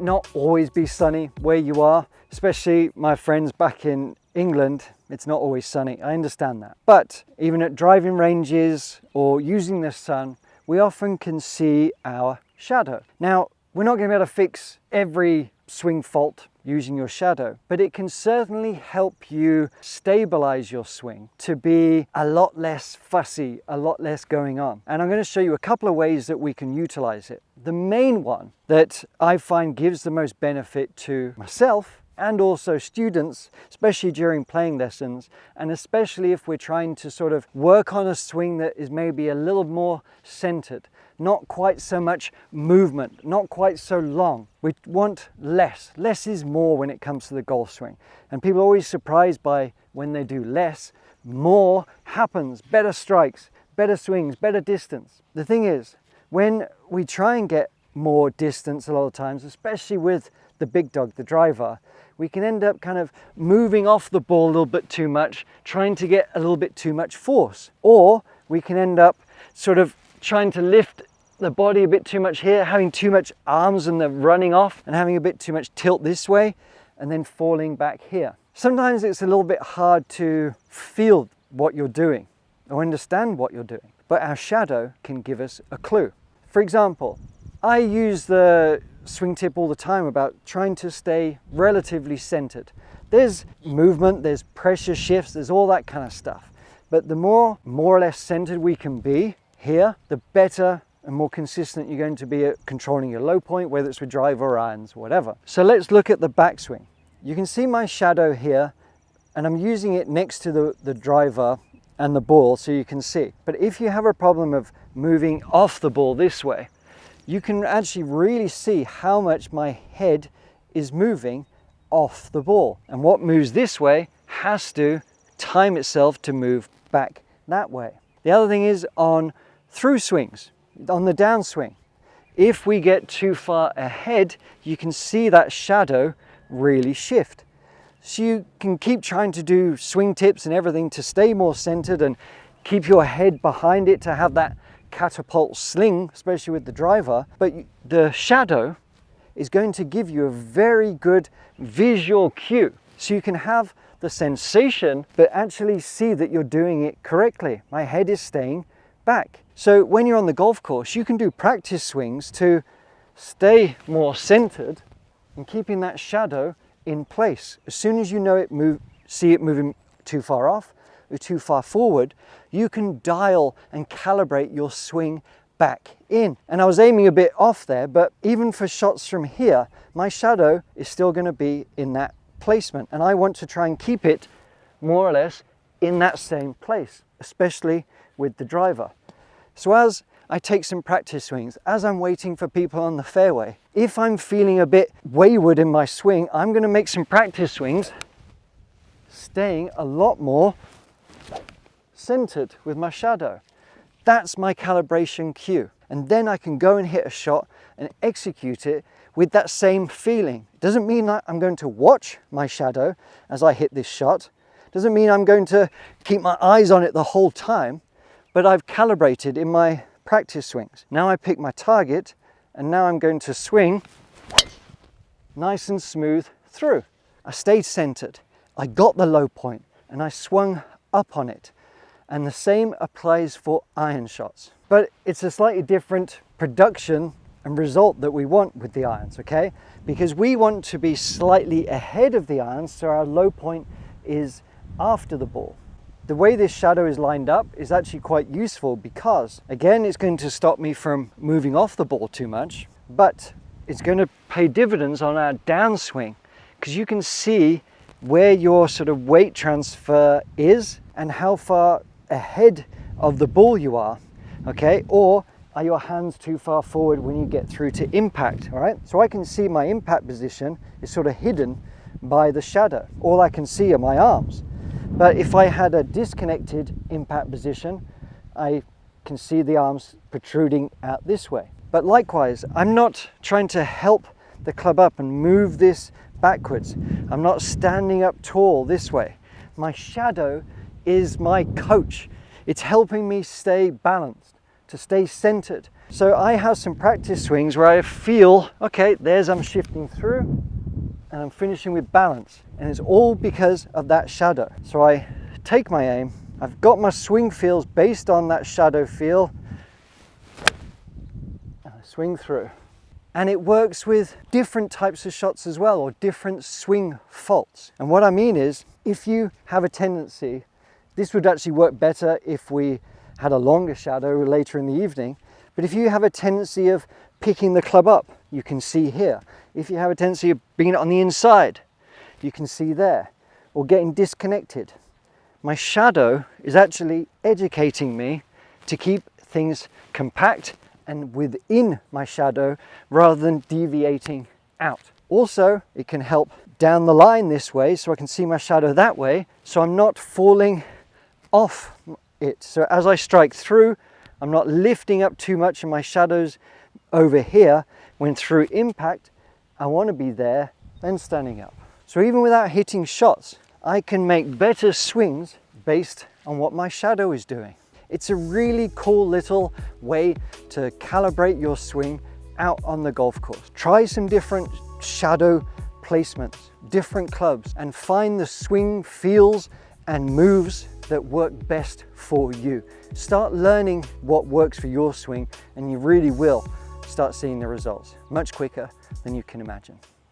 not always be sunny where you are, especially my friends back in England. It's not always sunny, I understand that. But even at driving ranges or using the sun, we often can see our shadow. Now, we're not going to be able to fix every swing fault using your shadow, but it can certainly help you stabilize your swing to be a lot less fussy, a lot less going on. And I'm going to show you a couple of ways that we can utilize it. The main one that I find gives the most benefit to myself and also students, especially during playing lessons, and especially if we're trying to sort of work on a swing that is maybe a little more centered, not quite so much movement, not quite so long. We want less. Less is more when it comes to the golf swing. And people are always surprised by when they do less, more happens, better strikes, better swings, better distance. The thing is, when we try and get more distance a lot of times, especially with the big dog, the driver, we can end up kind of moving off the ball a little bit too much, trying to get a little bit too much force. Or we can end up sort of trying to lift the body a bit too much here, having too much arms and then running off and having a bit too much tilt this way and then falling back here. Sometimes it's a little bit hard to feel what you're doing or understand what you're doing, but our shadow can give us a clue. For example, I use the swing tip all the time about trying to stay relatively centered. There's movement, there's pressure shifts, there's all that kind of stuff. But the more or less centered we can be here, the better and more consistent you're going to be at controlling your low point, whether it's with driver or irons, whatever. So let's look at the backswing. You can see my shadow here, and I'm using it next to the driver and the ball so you can see. But if you have a problem of moving off the ball this way, you can actually really see how much my head is moving off the ball. And what moves this way has to time itself to move back that way. The other thing is on through swings, on the downswing. If we get too far ahead, you can see that shadow really shift. So you can keep trying to do swing tips and everything to stay more centered and keep your head behind it to have that catapult sling, especially with the driver, but the shadow is going to give you a very good visual cue. So you can have the sensation, but actually see that you're doing it correctly. My head is staying back. So when you're on the golf course, you can do practice swings to stay more centered and keeping that shadow in place. As soon as you know it see it moving too far off or too far forward, you can dial and calibrate your swing back in. And I was aiming a bit off there, but even for shots from here, my shadow is still going to be in that placement. And I want to try and keep it more or less in that same place, especially with the driver. So as I take some practice swings, as I'm waiting for people on the fairway, if I'm feeling a bit wayward in my swing, I'm going to make some practice swings, staying a lot more centered with my shadow. That's my calibration cue. And then I can go and hit a shot and execute it with that same feeling. Doesn't mean that I'm going to watch my shadow as I hit this shot. Doesn't mean I'm going to keep my eyes on it the whole time, but I've calibrated in my practice swings. Now I pick my target and now I'm going to swing nice and smooth through. I stayed centered. I got the low point and I swung up on it. And the same applies for iron shots. But it's a slightly different production and result that we want with the irons, okay? Because we want to be slightly ahead of the irons so our low point is after the ball. The way this shadow is lined up is actually quite useful because, again, it's going to stop me from moving off the ball too much, but it's going to pay dividends on our downswing because you can see where your sort of weight transfer is and how far ahead of the ball you are, okay? Or are your hands too far forward when you get through to impact, all right? So I can see my impact position is sort of hidden by the shadow. All I can see are my arms. But if I had a disconnected impact position, I can see the arms protruding out this way. But likewise, I'm not trying to help the club up and move this backwards. I'm not standing up tall this way. My shadow is my coach. It's helping me stay balanced, to stay centered, So I have some practice swings where I feel, okay, I'm shifting through and I'm finishing with balance. And it's all because of that shadow. So I take my aim, I've got my swing feels based on that shadow feel, and I swing through. And it works with different types of shots as well, or different swing faults. And what I mean is, if you have a tendency, this would actually work better if we had a longer shadow later in the evening, but if you have a tendency of picking the club up, you can see here. If you have a tendency of bringing it on the inside, you can see there, or getting disconnected. My shadow is actually educating me to keep things compact and within my shadow rather than deviating out. Also, it can help down the line this way so I can see my shadow that way, so I'm not falling off it. So as I strike through, I'm not lifting up too much and my shadow's over here. When through impact, I want to be there, then standing up. So even without hitting shots, I can make better swings based on what my shadow is doing. It's a really cool little way to calibrate your swing out on the golf course. Try some different shadow placements, different clubs, and find the swing feels and moves that work best for you. Start learning what works for your swing, and you really will start seeing the results much quicker than you can imagine.